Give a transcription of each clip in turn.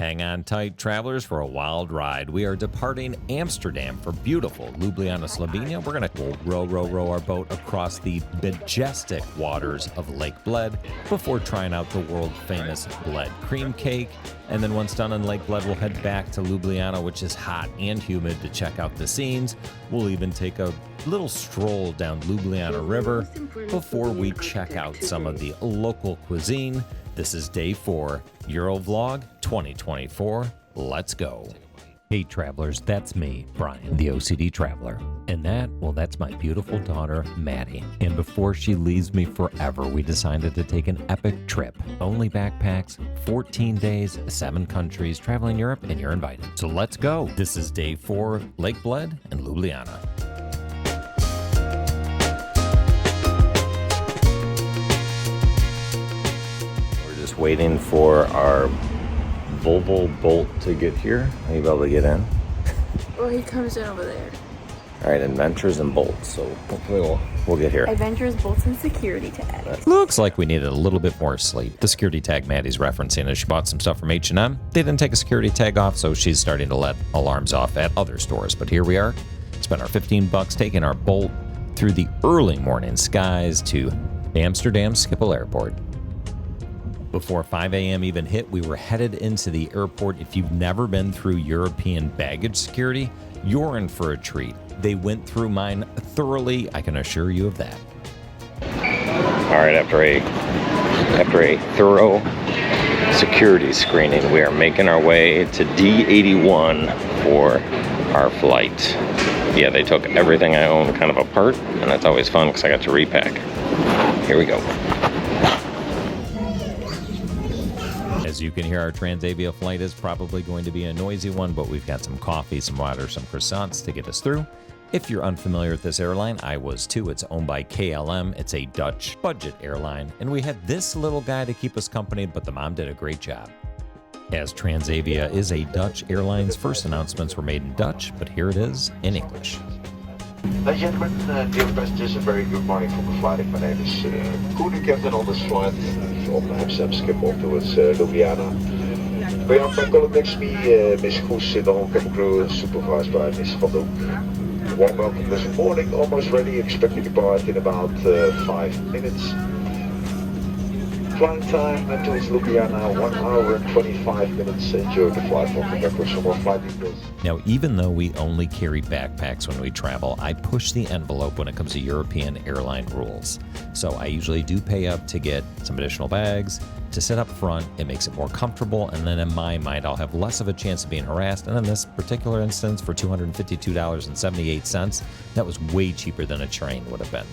Hang on tight, travelers, for a wild ride. We are departing Amsterdam for beautiful Ljubljana, Slovenia. We're going to row our boat across the majestic waters of Lake Bled before trying out the world-famous Bled cream cake. And then once done in Lake Bled, we'll head back to Ljubljana, which is hot and humid, to check out the scenes. We'll even take a little stroll down Ljubljana River before we check out some of the local cuisine. This is day 4, Eurovlog 2024. Let's go. Hey travelers, that's me, Brian, the OCD traveler. And that's my beautiful daughter, Maddie. And before she leaves me forever, we decided to take an epic trip. Only backpacks, 14 days, 7 countries, traveling Europe, and you're invited. So let's go. This is day 4, Lake Bled and Ljubljana. Waiting for our Volvo Bolt to get here. Are you able to get in? Well, he comes in over there. All right, Adventures and Bolts. So hopefully we'll get here. Adventures, Bolts, and security tag. Looks like we needed a little bit more sleep. The security tag Maddie's referencing is she bought some stuff from H&M. They didn't take a security tag off, so she's starting to let alarms off at other stores. But here we are. Spent our $15 taking our Bolt through the early morning skies to Amsterdam Schiphol Airport. Before 5 a.m. even hit, we were headed into the airport. If you've never been through European baggage security, you're in for a treat. They went through mine thoroughly, I can assure you of that. All right, after a thorough security screening, we are making our way to D81 for our flight. Yeah, they took everything I own kind of apart, and that's always fun because I got to repack. Here we go. As you can hear, our Transavia flight is probably going to be a noisy one, but we've got some coffee, some water, some croissants to get us through. If you're unfamiliar with this airline, I was too. It's owned by KLM. It's a Dutch budget airline, and we had this little guy to keep us company, but the mom did a great job. As Transavia is a Dutch airline's first announcements were made in Dutch, but here it is in English. Ladies and gentlemen, dear passengers, a very good morning from the flight. My name is Koen, captain on this flight from Amsterdam Schiphol towards Ljubljana. We have my colleague next to me, Miss Goes, the whole cabin crew, supervised by Miss Van Doek. Warm welcome this morning, almost ready, expect to depart in about 5 minutes. Flight time towards Ljubljana, 1 hour and 25 minutes. Enjoy the flight. Welcome back for some more flight details. Now, even though we only carry backpacks when we travel, I push the envelope when it comes to European airline rules. So I usually do pay up to get some additional bags, to sit up front. It makes it more comfortable, and then in my mind, I'll have less of a chance of being harassed. And in this particular instance, for $252.78, that was way cheaper than a train would have been.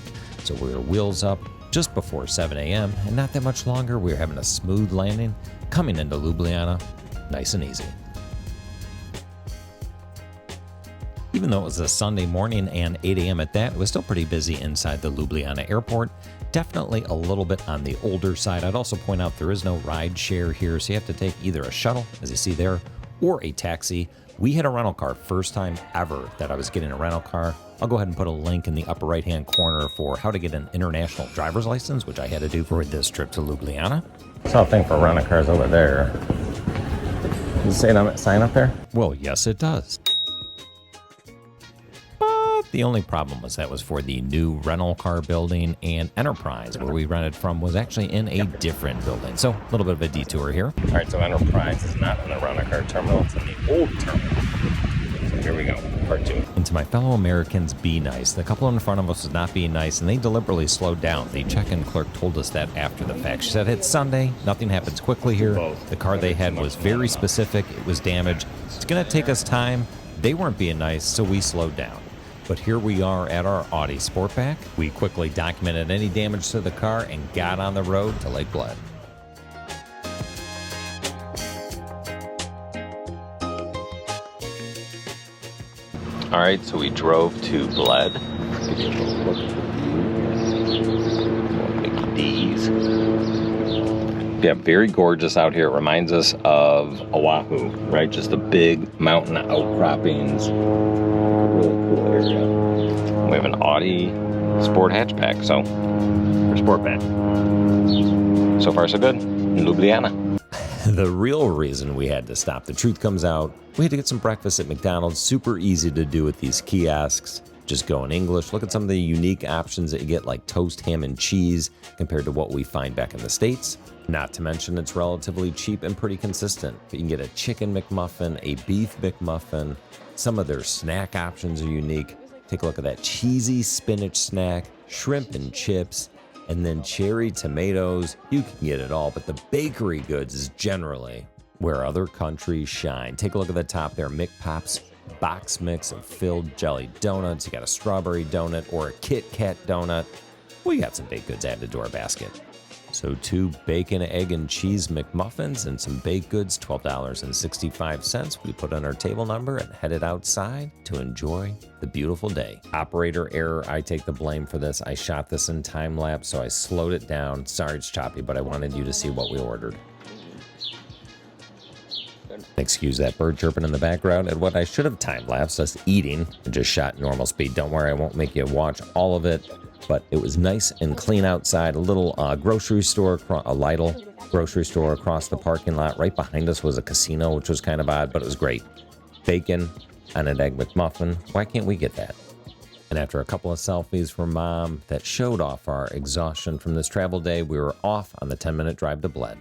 So we were wheels up just before 7 a.m., and not that much longer, we were having a smooth landing, coming into Ljubljana, nice and easy. Even though it was a Sunday morning and 8 a.m. at that, it was still pretty busy inside the Ljubljana airport. Definitely a little bit on the older side. I'd also point out there is no ride share here, so you have to take either a shuttle, as you see there, or a taxi. We had a rental car, first time ever that I was getting a rental car. I'll go ahead and put a link in the upper right-hand corner for how to get an international driver's license, which I had to do for this trip to Ljubljana. Saw a thing for rental cars over there. Does it say sign up there? Well, yes, it does. But the only problem was that was for the new rental car building, and Enterprise, where we rented from, was actually in a different building. So a little bit of a detour here. All right, so Enterprise is not in the rental car terminal, it's in the old terminal. So here we go, part 2. And to my fellow Americans, be nice. The couple in front of us was not being nice, and they deliberately slowed down. The check-in clerk told us that after the fact. She said, it's Sunday, nothing happens quickly here. The car they had was very specific, it was damaged. It's gonna take us time. They weren't being nice, so we slowed down. But here we are at our Audi Sportback. We quickly documented any damage to the car and got on the road to Lake Bled. All right, so we drove to Bled. Give you a little look at the view. Mickey D's. Yeah, very gorgeous out here. It reminds us of Oahu, right? Just the big mountain outcroppings. Really cool area. We have an Audi Sport hatchback, or Sportback. So far, so good. In Ljubljana. The real reason we had to stop, the truth comes out, we had to get some breakfast at McDonald's. Super easy to do with these kiosks. Just go in English. Look at some of the unique options that you get, like toast, ham, and cheese, compared to what we find back in the States. Not to mention it's relatively cheap and pretty consistent. You can get a chicken McMuffin, a beef McMuffin. Some of their snack options are unique. Take a look at that cheesy spinach snack, shrimp and chips, and then cherry tomatoes. You can get it all, but the bakery goods is generally where other countries shine. Take a look at the top there, McPops box mix of filled jelly donuts. You got a strawberry donut or a Kit Kat donut. We got some baked goods added to our basket. So 2 bacon, egg, and cheese McMuffins and some baked goods, $12.65. We put on our table number and headed outside to enjoy the beautiful day. Operator error, I take the blame for this. I shot this in time lapse, so I slowed it down. Sorry it's choppy, but I wanted you to see what we ordered. Excuse that bird chirping in the background. And what I should have time-lapsed us eating, I just shot normal speed. Don't worry, I won't make you watch all of it. But it was nice and clean outside. A little grocery store, a Lidl grocery store across the parking lot. Right behind us was a casino, which was kind of odd, but it was great. Bacon and an egg McMuffin. Why can't we get that? And after a couple of selfies for Mom that showed off our exhaustion from this travel day, we were off on the 10-minute drive to Bled.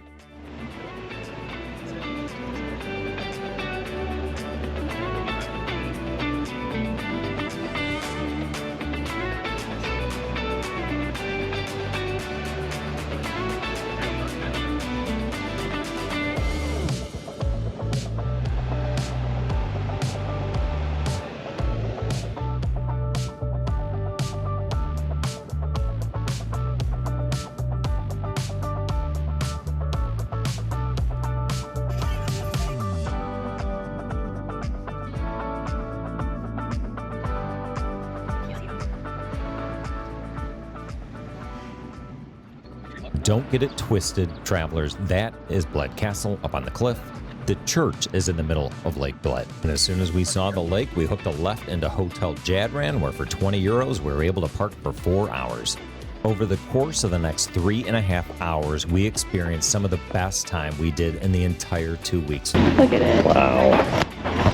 Don't get it twisted, travelers. That is Bled Castle up on the cliff. The church is in the middle of Lake Bled. And as soon as we saw the lake, we hooked a left into Hotel Jadran, where for 20 euros, we were able to park for 4 hours. Over the course of the next 3.5 hours, we experienced some of the best time we did in the entire 2 weeks. Look at it. Wow.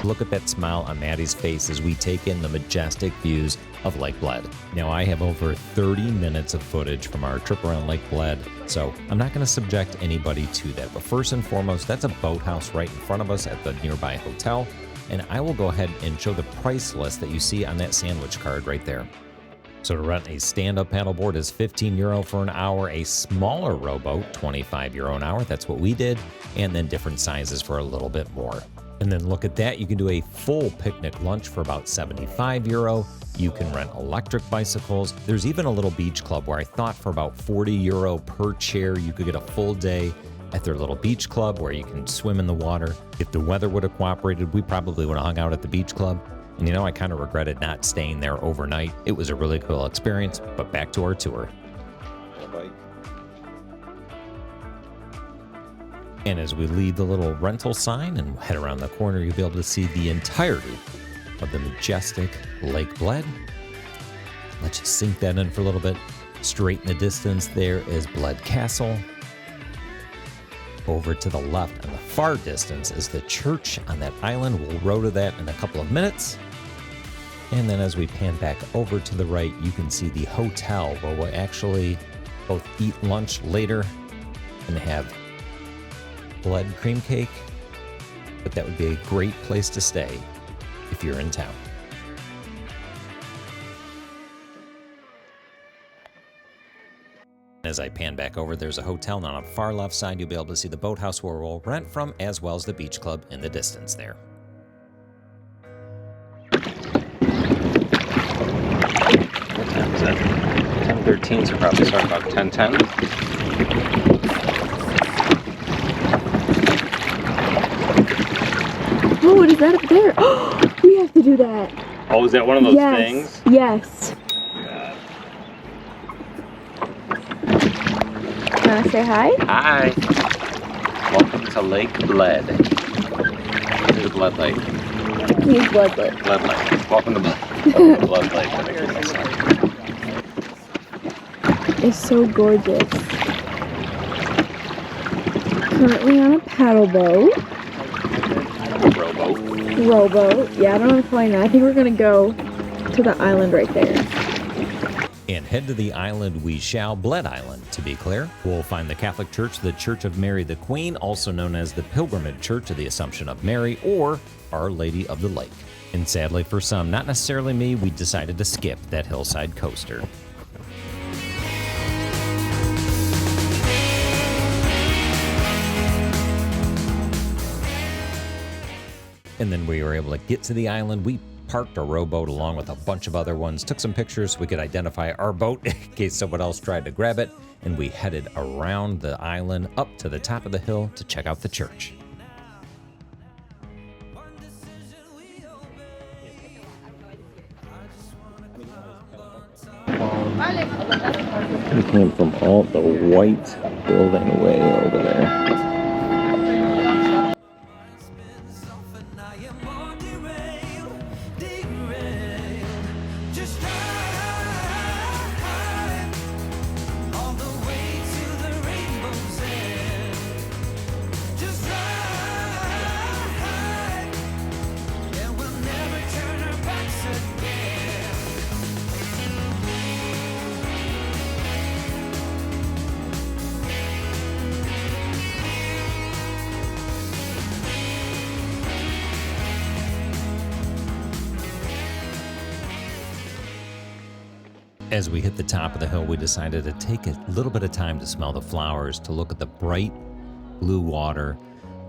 Look at that smile on Maddie's face as we take in the majestic views of Lake Bled. Now, I have over 30 minutes of footage from our trip around Lake Bled, so I'm not going to subject anybody to that. But first and foremost, that's a boathouse right in front of us at the nearby hotel, and I will go ahead and show the price list that you see on that sandwich card right there. So to rent a stand-up paddleboard is 15 euro for an hour, a smaller rowboat, 25 euro an hour. That's what we did, and then different sizes for a little bit more. And then look at that, you can do a full picnic lunch for about 75 euro. You can rent electric bicycles. There's even a little beach club where I thought for about 40 euro per chair, you could get a full day at their little beach club where you can swim in the water. If the weather would have cooperated, we probably would have hung out at the beach club. And you know, I kind of regretted not staying there overnight. It was a really cool experience, but back to our tour. And as we leave the little rental sign and head around the corner, you'll be able to see the entirety of the majestic Lake Bled. Let's just sink that in for a little bit. Straight in the distance there is Bled Castle. Over to the left in the far distance is the church on that island. We'll row to that in a couple of minutes. And then as we pan back over to the right, you can see the hotel where we'll actually both eat lunch later and have Bled cream cake, but that would be a great place to stay if you're in town. As I pan back over, there's a hotel, and on the far left side, you'll be able to see the boathouse where we'll rent from, as well as the beach club in the distance there. What time is that? 10:13, so probably start about 10:10. Oh, what is that up there? Oh, we have to do that. Oh, is that one of those things? Yes. Want to say hi? Hi. Welcome to Lake Bled. This is Bled Lake. Please, Bled Lake. Bled Lake. Welcome to Bled Lake. Let me get myself. It's so gorgeous. currently on a paddle boat. Rowboat. Yeah, I don't know how to explain that. I think we're gonna go to the island right there. And head to the island we shall, Bled Island, to be clear. We'll find the Catholic Church, the Church of Mary the Queen, also known as the Pilgrimage Church of the Assumption of Mary, or Our Lady of the Lake. And sadly for some, not necessarily me, we decided to skip that hillside coaster. And then we were able to get to the island. We parked a rowboat along with a bunch of other ones, took some pictures so we could identify our boat in case someone else tried to grab it, and we headed around the island up to the top of the hill to check out the church. We came from all the white building way over there. As we hit the top of the hill, we decided to take a little bit of time to smell the flowers, to look at the bright blue water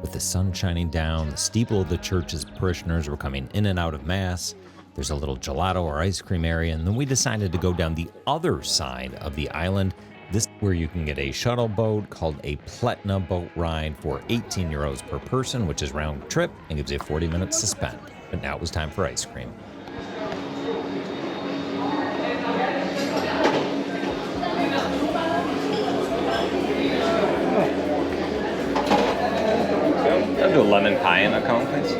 with the sun shining down. The steeple of the church's parishioners were coming in and out of Mass. There's a little gelato or ice cream area, and then we decided to go down the other side of the island. This is where you can get a shuttle boat called a Platina boat ride for 18 euros per person, which is round trip and gives you 40 minutes to spend. But now it was time for ice cream. I'll do a lemon pie in a cone, please.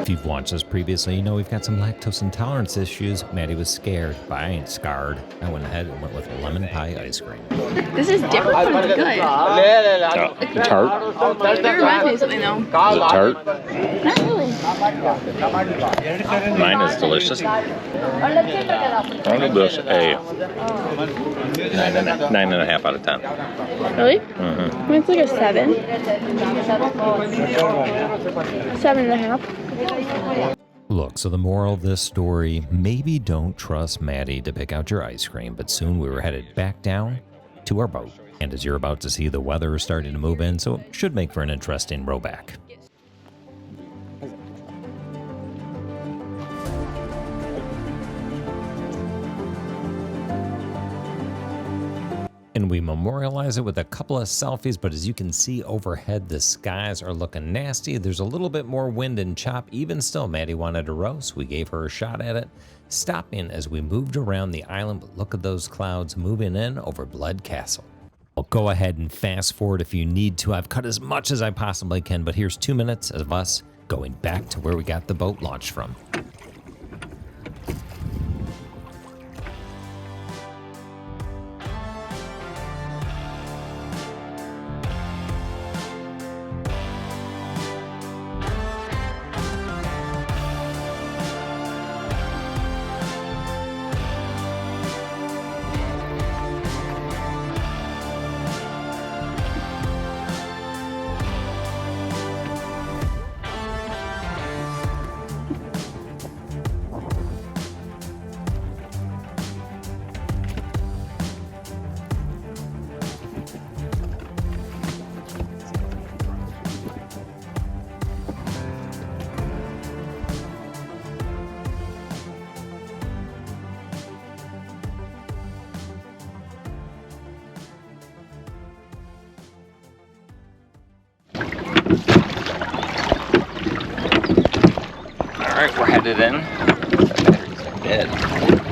If you've watched us previously, you know we've got some lactose intolerance issues. Maddie was scared, but I ain't scarred. I went ahead and went with lemon pie ice cream. This is different, but it's good. Tart? It reminds me of something though. Is it tart? Not really. Mine is delicious. I'll give this a 9.5 out of 10. Really? Mm-hmm. I mean, it's like a 7. 7.5. Look, so the moral of this story, maybe don't trust Maddie to pick out your ice cream, but soon we were headed back down to our boat. And as you're about to see, the weather is starting to move in, so it should make for an interesting row back. And we memorialize it with a couple of selfies, but as you can see overhead, the skies are looking nasty. There's a little bit more wind and chop. Even still, Maddie wanted to row, so we gave her a shot at it, stopping as we moved around the island. But look at those clouds moving in over Bled Castle. I'll go ahead and fast forward if you need to. I've cut as much as I possibly can, but here's 2 minutes of us going back to where we got the boat launched from. Alright, we're headed in. The batteries are dead.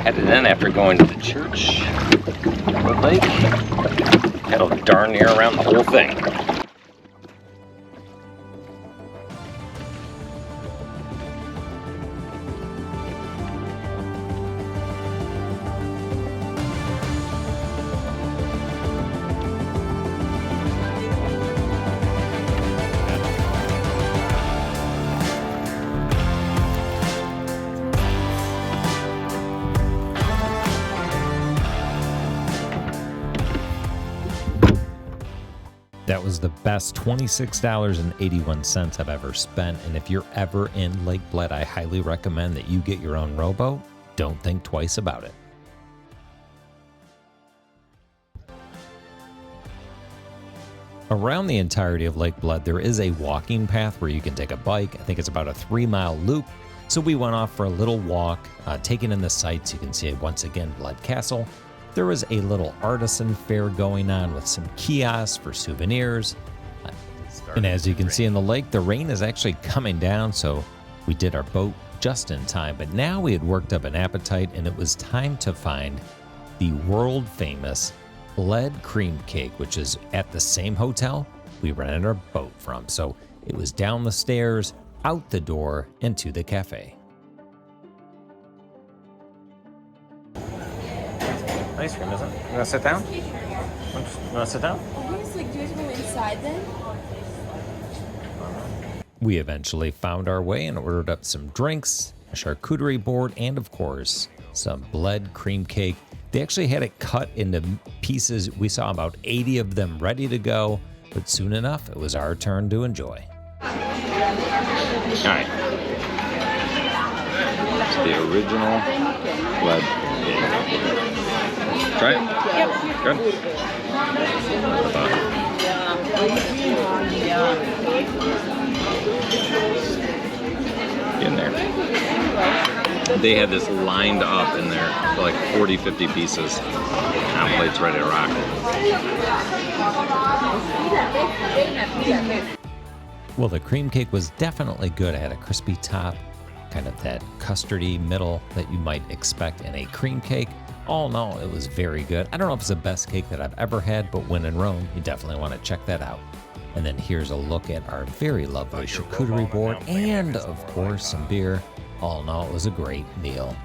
Headed in after going to the church. The lake. Pedaled darn near around the whole thing. That was the best $26.81 I've ever spent, and if you're ever in Lake Bled, I highly recommend that you get your own rowboat. Don't think twice about it. Around the entirety of Lake Bled, there is a walking path where you can take a bike. I think it's about a 3-mile loop. So we went off for a little walk, taking in the sights. You can see once again Bled Castle. There was a little artisan fair going on with some kiosks for souvenirs. And as you can see in the lake, the rain is actually coming down, so we did our boat just in time. But now we had worked up an appetite, and it was time to find the world-famous Bled cream cake, which is at the same hotel we rented our boat from. So it was down the stairs, out the door, into the cafe. Ice cream, isn't it? You want to sit down? You want to sit down? Do you guys go inside then? We eventually found our way and ordered up some drinks, a charcuterie board, and of course, some Bled cream cake. They actually had it cut into pieces. We saw about 80 of them ready to go, but soon enough, it was our turn to enjoy. All right. It's the original Bled cake. Try it? Yep. Good. Get in there. They had this lined up in there for like 40, 50 pieces. Now plate's ready to rock. Well, the cream cake was definitely good. It had a crispy top, kind of that custardy middle that you might expect in a cream cake. All in all, it was very good. I don't know if it's the best cake that I've ever had, but when in Rome, you definitely want to check that out. And then here's a look at our very lovely charcuterie board and, of course, some beer. All in all, it was a great meal.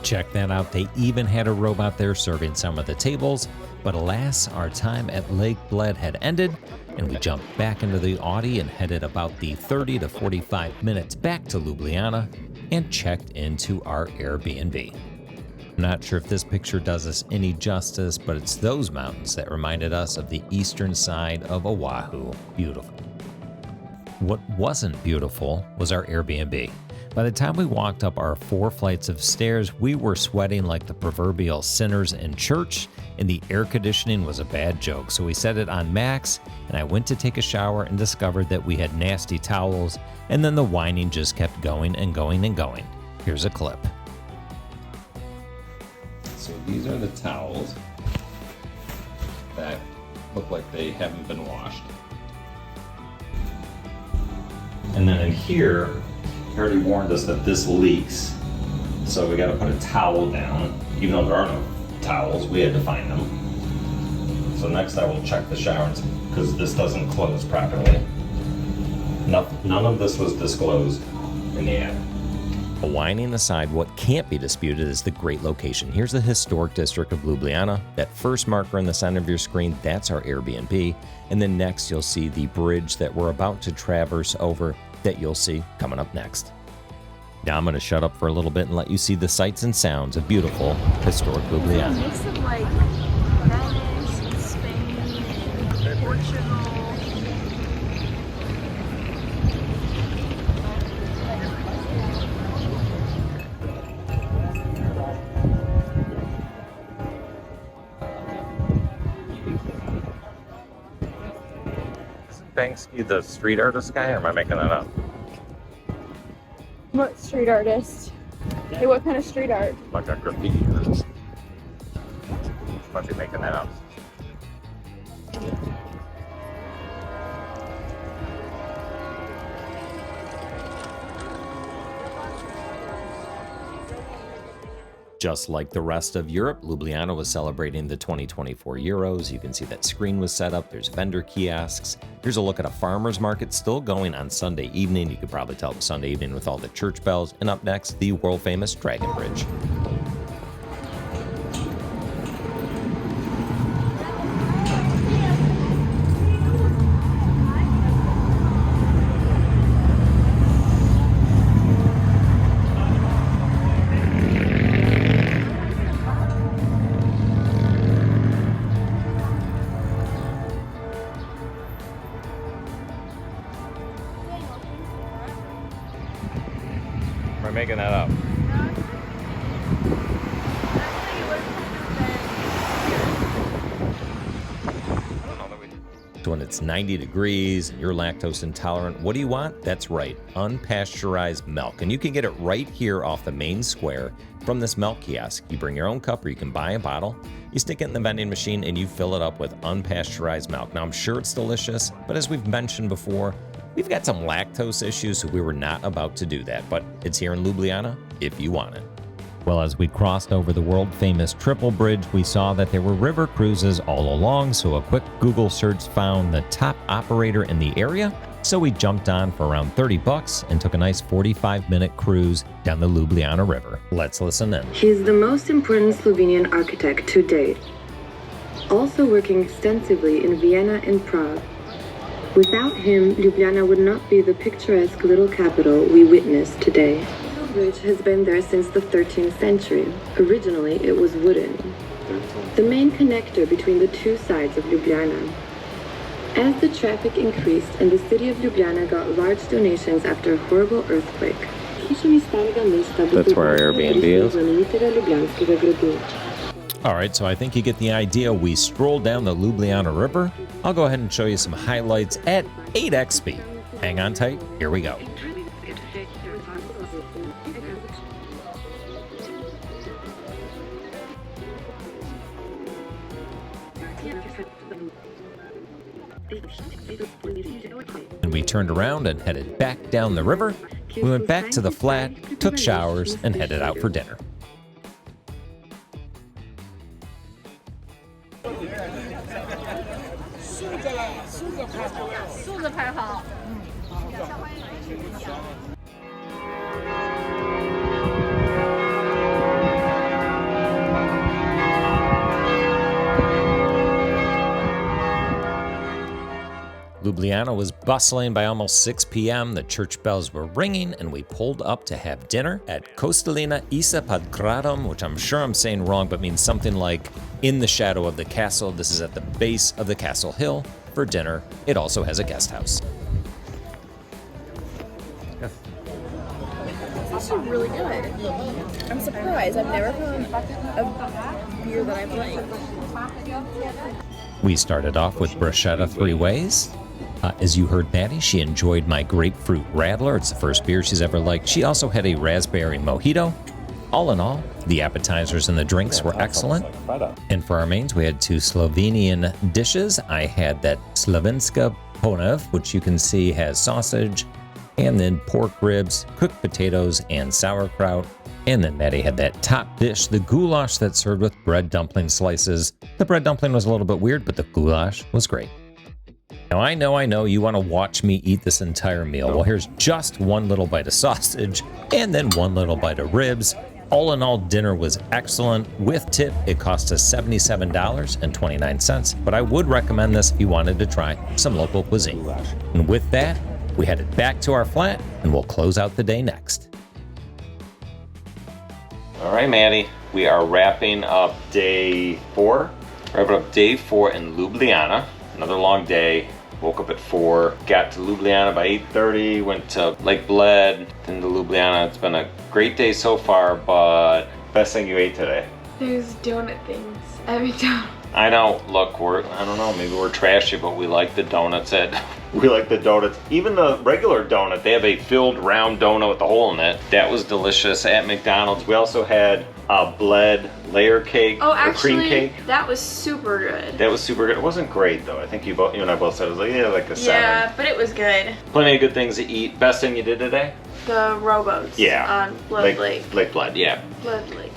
Check that out. They even had a robot there serving some of the tables. But alas, our time at Lake Bled had ended, and we jumped back into the Audi and headed about the 30 to 45 minutes back to Ljubljana and checked into our AirBNB. I'm not sure if this picture does us any justice, but it's those mountains that reminded us of the eastern side of Oahu. Beautiful. What wasn't beautiful was our AirBNB. By the time we walked up our 4 flights of stairs, we were sweating like the proverbial sinners in church, and the air conditioning was a bad joke. So we set it on max, and I went to take a shower and discovered that we had nasty towels, and then the whining just kept going and going and going. Here's a clip. So these are the towels that look like they haven't been washed. And then in here, he already warned us that this leaks. So we gotta put a towel down. Even though there are no towels, we had to find them. So next I will check the shower because this doesn't close properly. None of this was disclosed in the ad. Whining aside, what can't be disputed is the great location. Here's the historic district of Ljubljana. That first marker in the center of your screen, that's our AirBNB. And then next you'll see the bridge that we're about to traverse over that you'll see coming up next. Now I'm going to shut up for a little bit and let you see the sights and sounds of beautiful, historic Ljubljana. It's a mix of like Venice and Spain and Portugal. Banksy the street artist guy, or am I making that up? What street artist? Hey, what kind of street art? Like a graffiti artist. Must be making that up. Just like the rest of Europe, Ljubljana was celebrating the 2024 Euros. You can see that screen was set up. There's vendor kiosks. Here's a look at a farmer's market still going on Sunday evening. You could probably tell it's Sunday evening with all the church bells. And up next, the world-famous Dragon Bridge. when it's 90 degrees and you're lactose intolerant, what do you want? That's right, unpasteurized milk. And you can get it right here off the main square from this milk kiosk. You bring your own cup or you can buy a bottle. You stick it in the vending machine and you fill it up with unpasteurized milk. Now, I'm sure it's delicious, but as we've mentioned before, we've got some lactose issues, so we were not about to do that. But it's here in Ljubljana if you want it. Well, as we crossed over the world-famous Triple Bridge, we saw that there were river cruises all along, so a quick Google search found the top operator in the area. So we jumped on for around 30 bucks and took a nice 45-minute cruise down the Ljubljana River. Let's listen in. He is the most important Slovenian architect to date, also working extensively in Vienna and Prague. Without him, Ljubljana would not be the picturesque little capital we witness today. The bridge has been there since the 13th century. Originally, it was wooden. The main connector between the two sides of Ljubljana. As the traffic increased and the city of Ljubljana got large donations after a horrible earthquake. That's where our Airbnb is. All right, so I think you get the idea. We strolled down the Ljubljana River. I'll go ahead and show you some highlights at 8x speed. Hang on tight, here we go. And we turned around and headed back down the river. We went back to the flat, took showers, and headed out for dinner. Ljubljana was bustling by almost 6 p.m. The church bells were ringing, and we pulled up to have dinner at Kostelina Hisa pod Gradom, which I'm sure I'm saying wrong, but means something like in the shadow of the castle. This is at the base of the castle hill for dinner. It also has a guest house. It's actually really good. I'm surprised. I've never found a beer that I've liked. We started off with bruschetta 3 ways. As you heard Maddie, she enjoyed my grapefruit radler. It's the first beer she's ever liked. She also had a raspberry mojito. All in all, the appetizers and the drinks were excellent. And for our mains, we had 2 Slovenian dishes. I had that Slovenska ponev, which you can see has sausage, and then pork ribs, cooked potatoes, and sauerkraut. And then Maddie had that top dish, the goulash that's served with bread dumpling slices. The bread dumpling was a little bit weird, but the goulash was great. Now, I know you want to watch me eat this entire meal. Well, here's just one little bite of sausage and then one little bite of ribs. All in all, dinner was excellent. With tip, it cost us $77.29, but I would recommend this if you wanted to try some local cuisine. And with that, we headed back to our flat, and we'll close out the day next. All right, Maddie, we are wrapping up day 4. Wrapping up day 4 in Ljubljana. Another long day. Woke up at 4, got to Ljubljana by 8:30, went to Lake Bled, then to Ljubljana. It's been a great day so far, but best thing you ate today? There's donut things at McDonald's. I know, look, I don't know, maybe we're trashy, but we like the donuts we like the donuts. Even the regular donut, they have a filled round donut with a hole in it. That was delicious at McDonald's. We also had a Bled layer cake, cream cake. That was super good. That was super good. It wasn't great though. I think you and I both said it was like a 7. Yeah, but it was good. Plenty of good things to eat. Best thing you did today? The rowboats. Yeah. On Bled Lake. Lake Bled, yeah. Bled Lake.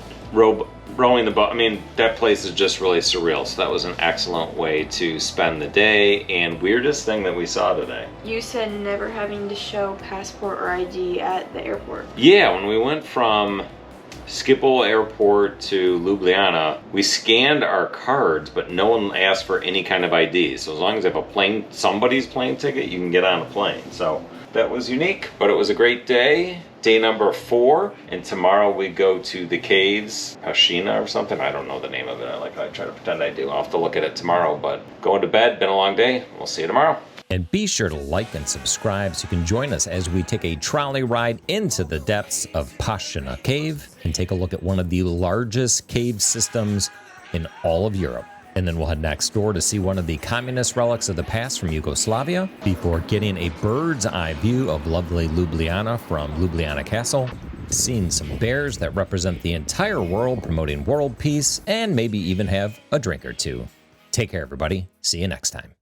Rowing the boat. I mean, that place is just really surreal. So that was an excellent way to spend the day. And weirdest thing that we saw today. You said never having to show passport or ID at the airport. Yeah, when we went from Schiphol Airport to Ljubljana, we scanned our cards, but no one asked for any kind of ID. So as long as you have somebody's plane ticket, you can get on a plane. So that was unique, but it was a great day. Day number 4, and tomorrow we go to the caves, Hashina or something. I don't know the name of it. I try to pretend I do. I'll have to look at it tomorrow, but going to bed, been a long day. We'll see you tomorrow. And be sure to like and subscribe so you can join us as we take a trolley ride into the depths of Hashina Cave and take a look at one of the largest cave systems in all of Europe. And then we'll head next door to see one of the communist relics of the past from Yugoslavia before getting a bird's eye view of lovely Ljubljana from Ljubljana Castle, seeing some bears that represent the entire world promoting world peace, and maybe even have a drink or two. Take care, everybody. See you next time.